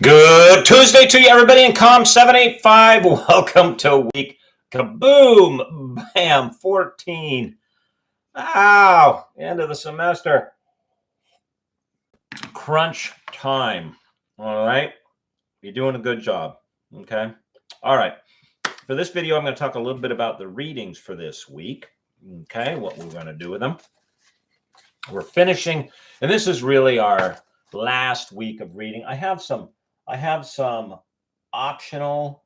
Good Tuesday to you, everybody in COM 785. Welcome to week kaboom, bam, 14. Wow, end of the semester. Crunch time. All right, you're doing a good job. Okay, all right. For this video, I'm going to talk a little bit about the readings for this week. Okay, what we're going to do with them. We're finishing, and this is really our last week of reading. I have some optional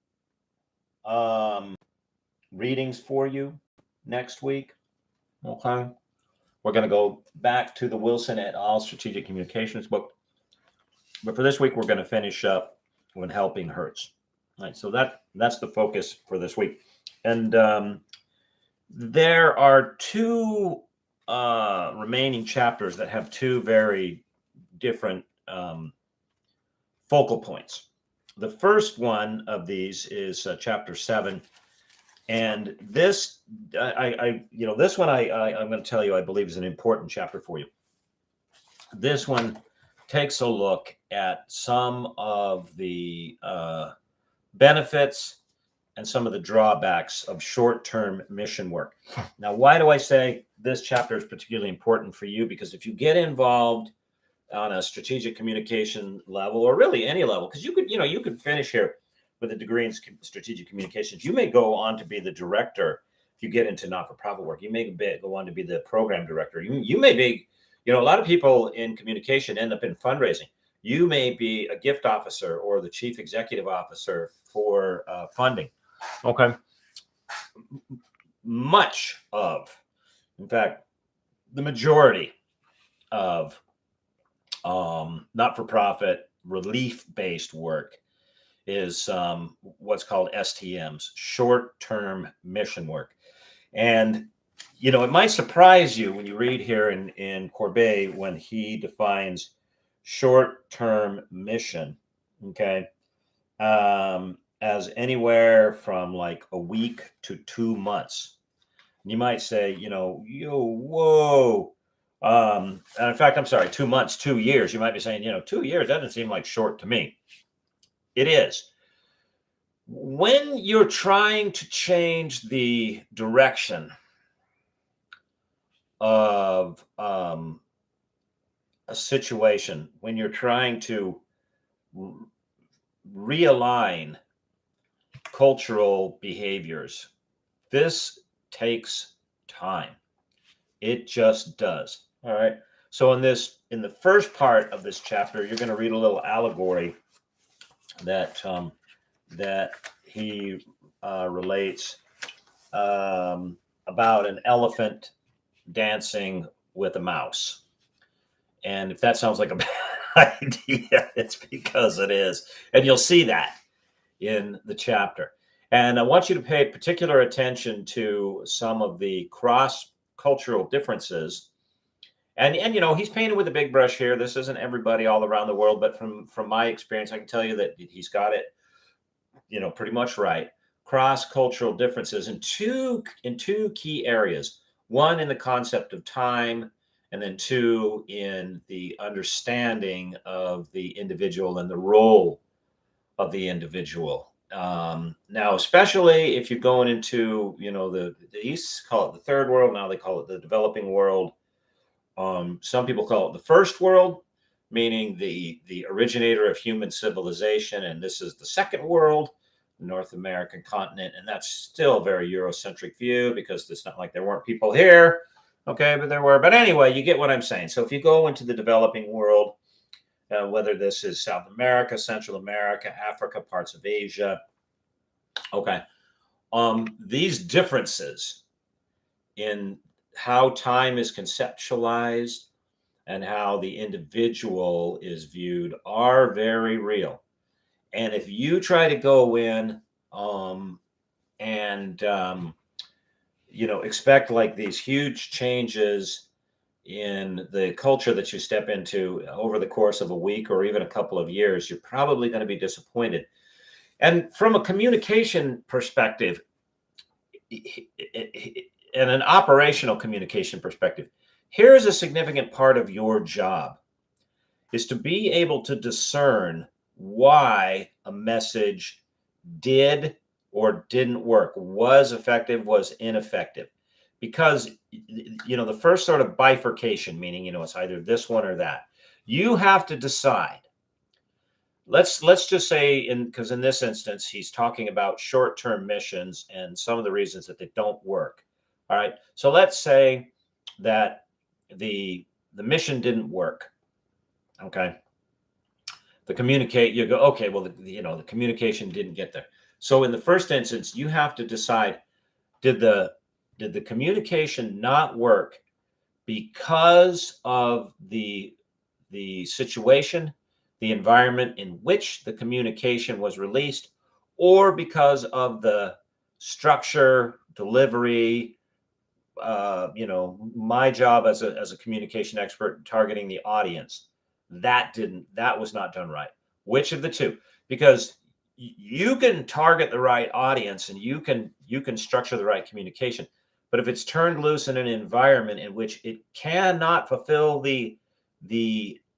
readings for you next week. Okay, we're going to go back to the Wilson et al. Strategic Communications book, but for this week, we're going to finish up When Helping Hurts. All right, so that's the focus for this week, and there are two remaining chapters that have two very different focal points. The first one of these is chapter 7, and this this one I'm going to tell you I believe is an important chapter for you. This one takes a look at some of the benefits and some of the drawbacks of short-term mission work. Now, why do I say this chapter is particularly important for you? Because if you get involved on a strategic communication level, or really any level, because you could finish here with a degree in strategic communications. You may go on to be the director. If you get into not-for-profit work, you may go on to be the program director. You may be, a lot of people in communication end up in fundraising. You may be a gift officer or the chief executive officer for funding. Okay. In fact, the majority of not-for-profit relief-based work is what's called STMs, short-term mission work. And, it might surprise you when you read here in Courbet when he defines short-term mission, okay, as anywhere from like a week to 2 months. You might say, whoa. And in fact, I'm sorry, 2 months, 2 years. You might be saying, 2 years doesn't seem like short to me. It is. When you're trying to change the direction of a situation, when you're trying to realign cultural behaviors, this takes time. It just does. All right. So in the first part of this chapter, you're going to read a little allegory that he relates about an elephant dancing with a mouse. And if that sounds like a bad idea, it's because it is. And you'll see that in the chapter. And I want you to pay particular attention to some of the cross-cultural differences. And he's painted with a big brush here. This isn't everybody all around the world, but from my experience, I can tell you that he's got it, pretty much right. Cross-cultural differences in two key areas. One, in the concept of time, and then two, in the understanding of the individual and the role of the individual. Now, especially if you're going into, the East call it the third world. Now they call it the developing world. Some people call it the first world, meaning the originator of human civilization. And this is the second world, the North American continent. And that's still a very Eurocentric view because it's not like there weren't people here. Okay, but there were. But anyway, you get what I'm saying. So if you go into the developing world, whether this is South America, Central America, Africa, parts of Asia. Okay. These differences in how time is conceptualized and how the individual is viewed are very real. And if you try to go in and expect like these huge changes in the culture that you step into over the course of a week or even a couple of years, you're probably going to be disappointed. And from a communication perspective, and an operational communication perspective, here's a significant part of your job is to be able to discern why a message did or didn't work, was effective, was ineffective. Because, the first sort of bifurcation, meaning, it's either this one or that. You have to decide. Let's just say, because in this instance, he's talking about short-term missions and some of the reasons that they don't work. All right. So let's say that the mission didn't work. Okay. You go, okay, well, the communication didn't get there. So in the first instance, you have to decide, did the communication not work because of the situation, the environment in which the communication was released, or because of the structure, delivery, my job as a communication expert targeting the audience, that was not done right. Which of the two? Because you can target the right audience and you can structure the right communication, but if it's turned loose in an environment in which it cannot fulfill the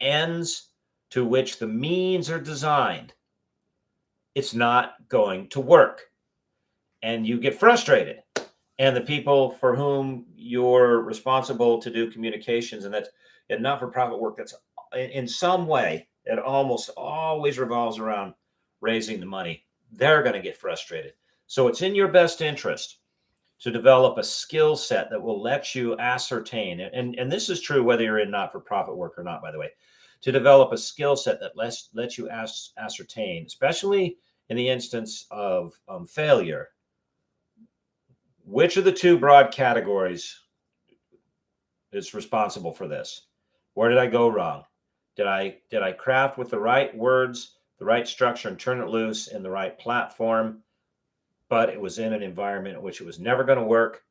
ends to which the means are designed, it's not going to work, and you get frustrated. And the people for whom you're responsible to do communications, and that's in not-for-profit work, that's in some way, it almost always revolves around raising the money. They're going to get frustrated. So it's in your best interest to develop a skill set that will let you ascertain, and this is true whether you're in not-for-profit work or not, by the way, to develop a skill set that lets you ascertain, especially in the instance of failure, which of the two broad categories is responsible for this? Where did I go wrong? Did I craft with the right words, the right structure, and turn it loose in the right platform, but it was in an environment in which it was never going to work?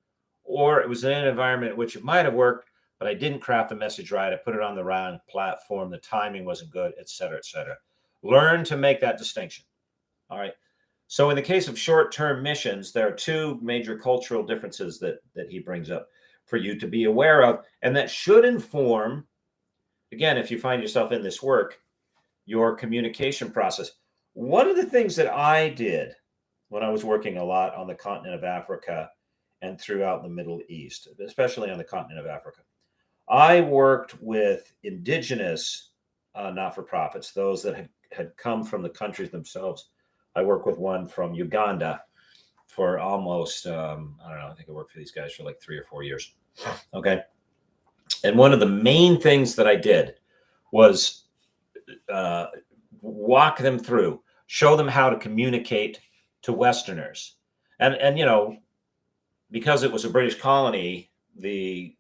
Or it was in an environment in which it might have worked, but I didn't craft the message right. I put it on the wrong platform. The timing wasn't good, et cetera, et cetera. Learn to make that distinction. All right. So in the case of short-term missions, there are two major cultural differences that he brings up for you to be aware of, and that should inform, again, if you find yourself in this work, your communication process. One of the things that I did when I was working a lot on the continent of Africa and throughout the Middle East, especially on the continent of Africa, I worked with indigenous not-for-profits, those that had come from the countries themselves. I work with one from Uganda for almost, I don't know, I think I worked for these guys for like 3 or 4 years. Okay. And one of the main things that I did was walk them through, show them how to communicate to Westerners. And because it was a British colony, the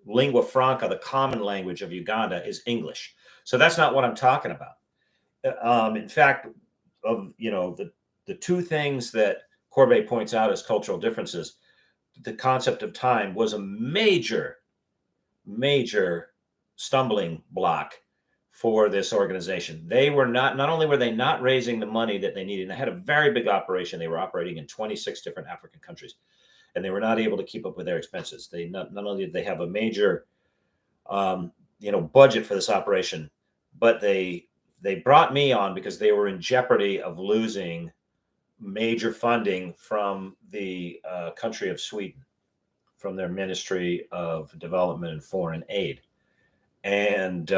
lingua franca, the common language of Uganda, is English. So that's not what I'm talking about. In fact, of the two things that Corbet points out as cultural differences, the concept of time was a major stumbling block for this organization. They were not only were they not raising the money that they needed, they had a very big operation. They were operating in 26 different African countries, and they were not able to keep up with their expenses. They not only did they have a major budget for this operation, but they brought me on because they were in jeopardy of losing major funding from the country of Sweden, from their Ministry of Development and Foreign Aid. And,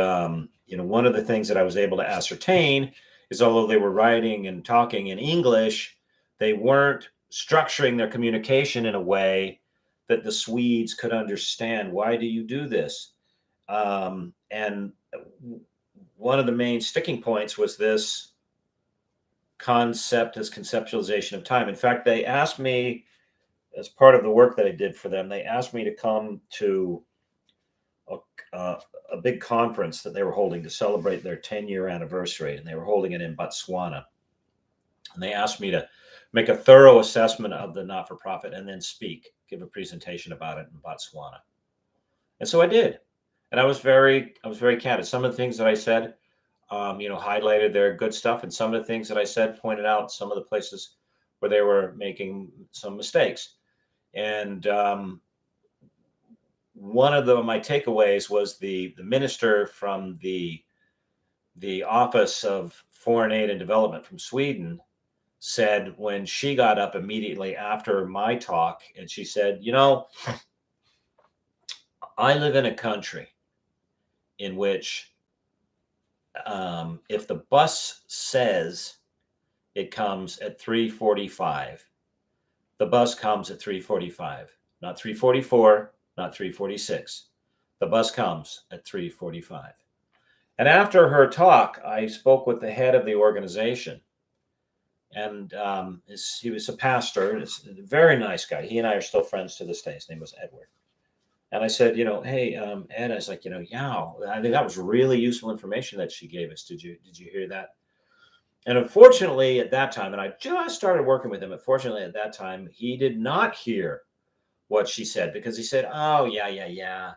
one of the things that I was able to ascertain is, although they were writing and talking in English, they weren't structuring their communication in a way that the Swedes could understand. Why do you do this? And one of the main sticking points was this concept, this conceptualization of time. In fact, they asked me, as part of the work that I did for them, they asked me to come to a big conference that they were holding to celebrate their 10-year anniversary, and they were holding it in Botswana. And they asked me to make a thorough assessment of the not-for-profit and then give a presentation about it in Botswana. And so I did. And I was very candid. Some of the things that I said, highlighted their good stuff, and some of the things that I said pointed out some of the places where they were making some mistakes. And one of my takeaways was the minister from the Office of foreign aid and development from Sweden said when she got up immediately after my talk, and she said, I live in a country in which if the bus says it comes at 3:45, the bus comes at 3:45, not 3:44, not 3:46. The bus comes at 3:45. And after her talk, I spoke with the head of the organization. And he was a pastor. He's a very nice guy. He and I are still friends to this day. His name was Edward. And I said, hey, Ed, I was like, yeah, I think that was really useful information that she gave us. Did you hear that? And unfortunately, at that time, and I just started working with him, unfortunately, at that time, he did not hear what she said because he said, oh, yeah.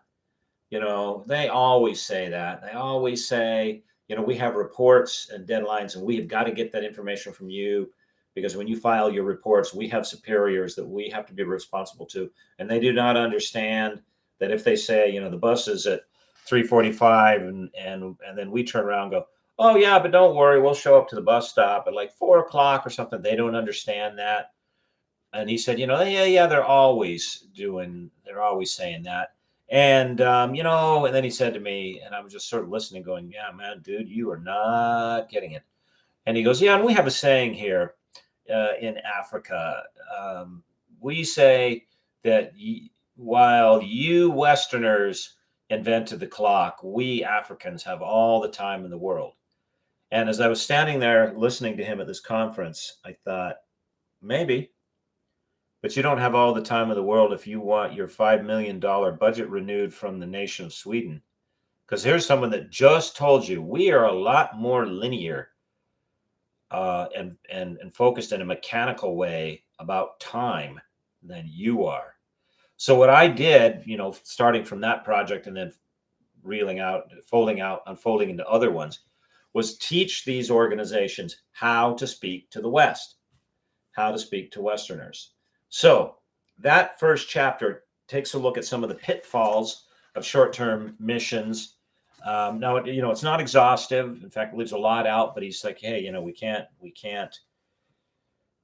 They always say that. They always say, we have reports and deadlines, and we have got to get that information from you because when you file your reports, we have superiors that we have to be responsible to. And they do not understand that if they say, the bus is at 3:45 and then we turn around and go, oh, yeah, but don't worry, we'll show up to the bus stop at like 4:00 or something. They don't understand that. And he said, yeah, they're always saying that. And, and then he said to me, and I was just sort of listening, going, yeah, man, dude, you are not getting it. And he goes, yeah, and we have a saying here in Africa. We say that while you Westerners invented the clock, we Africans have all the time in the world. And as I was standing there listening to him at this conference, I thought, maybe. But you don't have all the time in the world if you want your $5 million budget renewed from the nation of Sweden. Because here's someone that just told you we are a lot more linear and focused in a mechanical way about time than you are. So what I did, starting from that project and then unfolding into other ones, was teach these organizations how to speak to the West, how to speak to Westerners. So that first chapter takes a look at some of the pitfalls of short-term missions. Now, it's not exhaustive. In fact, it leaves a lot out, but he's like, hey, we can't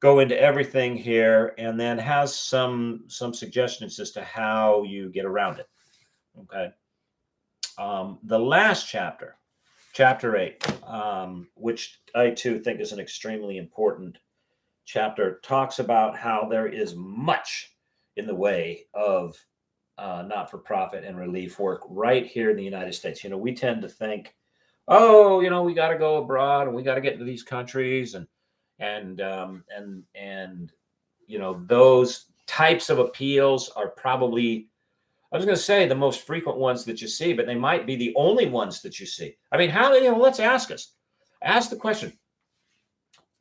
go into everything here, and then has some suggestions as to how you get around it. Okay. The last chapter 8, which I too think is an extremely important chapter, talks about how there is much in the way of not-for-profit and relief work right here in the United States. We tend to think, oh, we got to go abroad and we got to get into these countries and those types of appeals are probably, I was going to say, the most frequent ones that you see, but they might be the only ones that you see. I mean, let's ask the question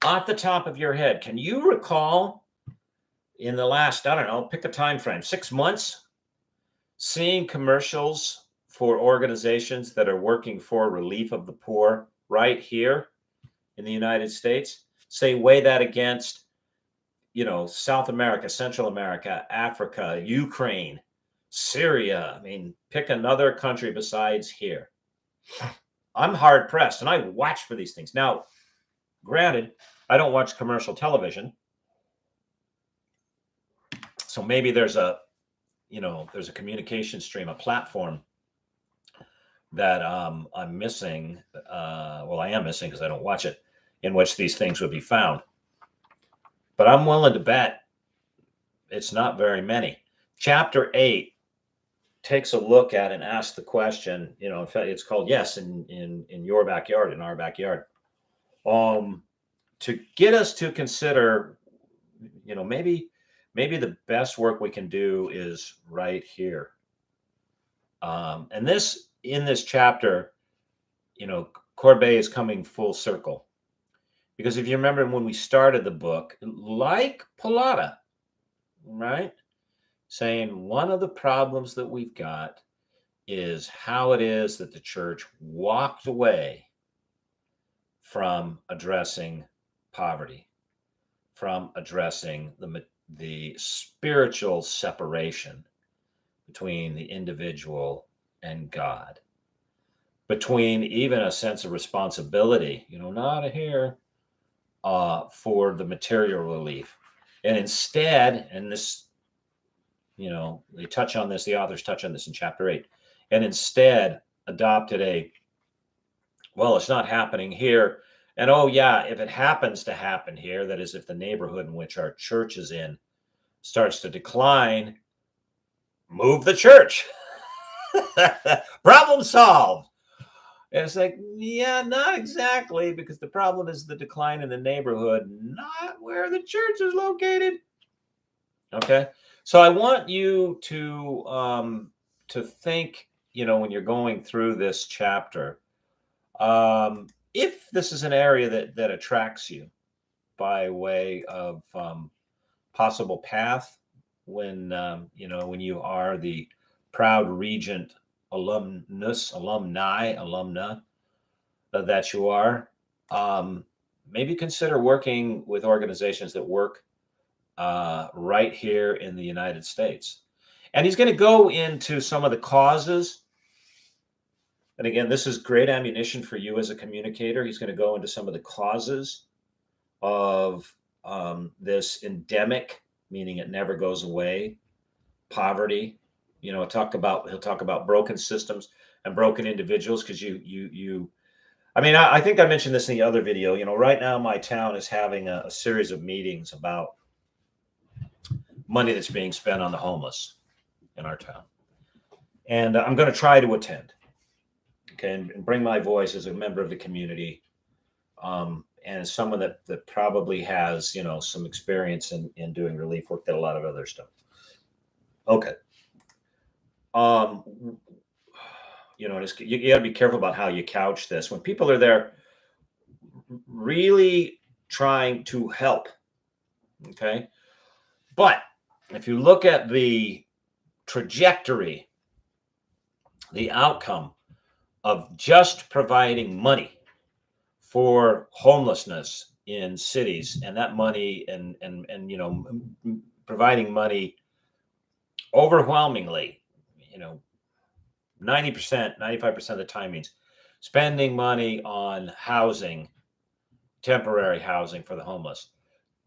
off the top of your head. Can you recall in the last, I don't know, pick a time frame, 6 months, seeing commercials for organizations that are working for relief of the poor right here in the United States? Say, weigh that against, South America, Central America, Africa, Ukraine, Syria. I mean, pick another country besides here. I'm hard pressed, and I watch for these things. Now, granted, I don't watch commercial television, so maybe there's a communication stream, a platform that I'm missing. I am missing because I don't watch it, in which these things would be found. But I'm willing to bet it's not very many. Chapter 8 takes a look at and asks the question, in fact, it's called Yes in Your Backyard, in Our Backyard. To get us to consider, maybe the best work we can do is right here. And in this chapter, Corbet is coming full circle. Because if you remember when we started the book, like Pallotta, right? Saying one of the problems that we've got is how it is that the church walked away from addressing poverty, from addressing the spiritual separation between the individual and God. between even a sense of responsibility, not here, for the material relief. And instead, and this, they touch on this, the authors touch on this in chapter 8, and instead adopted well, it's not happening here. And oh, yeah, if it happens to happen here, that is, if the neighborhood in which our church is in starts to decline, move the church. Problem solved. And it's like, yeah, not exactly, because the problem is the decline in the neighborhood, not where the church is located. Okay. So I want you to think, when you're going through this chapter, if this is an area that attracts you by way of possible path, when you are the proud regent alumna that you are, maybe consider working with organizations that work right here in the United States. And he's going to go into some of the causes. And again, this is great ammunition for you as a communicator. He's going to go into some of the causes of this endemic, meaning it never goes away, poverty. He'll talk about broken systems and broken individuals, because I think I mentioned this in the other video. Right now my town is having a series of meetings about money that's being spent on the homeless in our town. And I'm going to try to attend, okay, and bring my voice as a member of the community, and as someone that probably has, some experience in doing relief work that a lot of others don't. Okay. You got to be careful about how you couch this. When people are there really trying to help, okay? But if you look at the trajectory, the outcome of just providing money for homelessness in cities, and that money and providing money overwhelmingly, 90%, 95% of the time means spending money on housing, temporary housing for the homeless.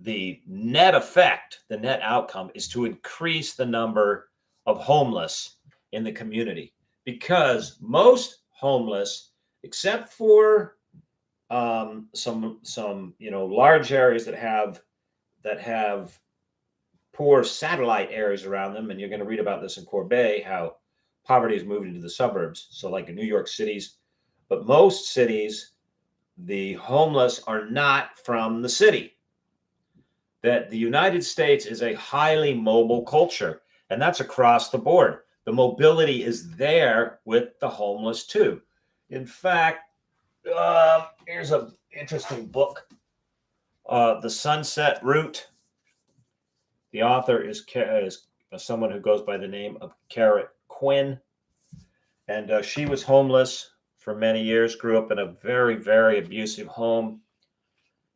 The net effect, the net outcome, is to increase the number of homeless in the community, because most homeless, except for some large areas that have poor satellite areas around them, and you're going to read about this in Corbet, how poverty is moving into the suburbs. So like in New York cities, but most cities, the homeless are not from the city. That the United States is a highly mobile culture, and that's across the board. The mobility is there with the homeless too. In fact, here's an interesting book, The Sunset Route. The author is someone who goes by the name of Carrot Quinn, and she was homeless for many years, grew up in a very, very abusive home,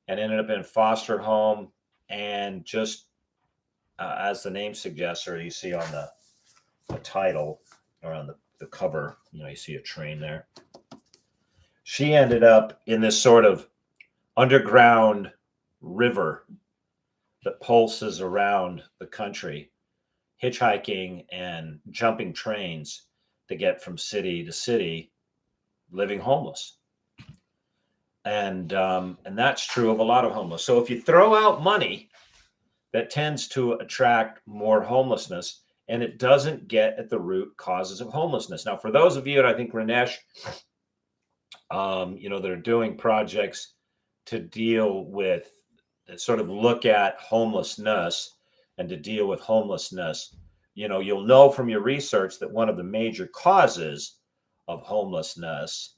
and ended up in a foster home. And just as the name suggests, or you see on the title or on the cover, you see a train there. She ended up in this sort of underground river that pulses around the country, hitchhiking and jumping trains to get from city to city, living homeless. And that's true of a lot of homeless. So if you throw out money, that tends to attract more homelessness, and it doesn't get at the root causes of homelessness. Now, for those of you, and I think Ranesh, that are doing projects to deal with, sort of look at homelessness and to deal with homelessness, you'll know from your research that one of the major causes of homelessness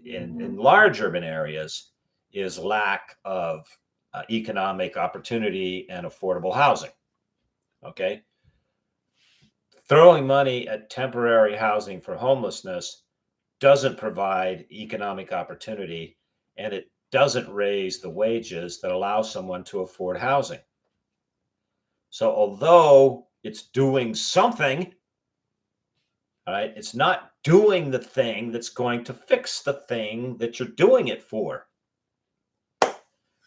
in large urban areas is lack of economic opportunity and affordable housing. Okay. Throwing money at temporary housing for homelessness doesn't provide economic opportunity, and it doesn't raise the wages that allow someone to afford housing. So although it's doing something, All right. It's not doing the thing that's going to fix the thing that you're doing it for.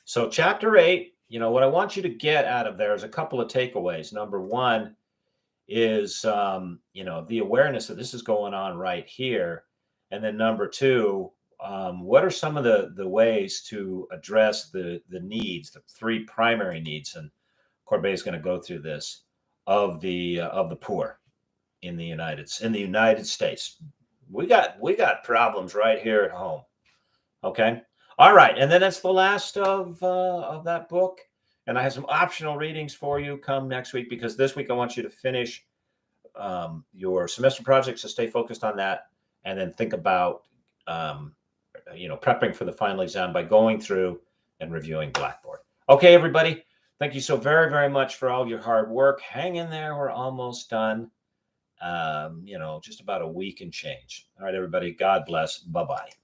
So, chapter 8, what I want you to get out of there is a couple of takeaways. Number one is, the awareness that this is going on right here. And then number two, what are some of the ways to address the needs, the three primary needs? And Corbet is going to go through this of the poor in the United States. We got problems right here at home. Okay. All right. And then that's the last of that book. And I have some optional readings for you come next week, because this week I want you to finish your semester projects, so stay focused on that, and then think about prepping for the final exam by going through and reviewing Blackboard. Okay, everybody. Thank you so very, very much for all your hard work. Hang in there. We're almost done. Just about a week and change. All right, everybody. God bless. Bye-bye.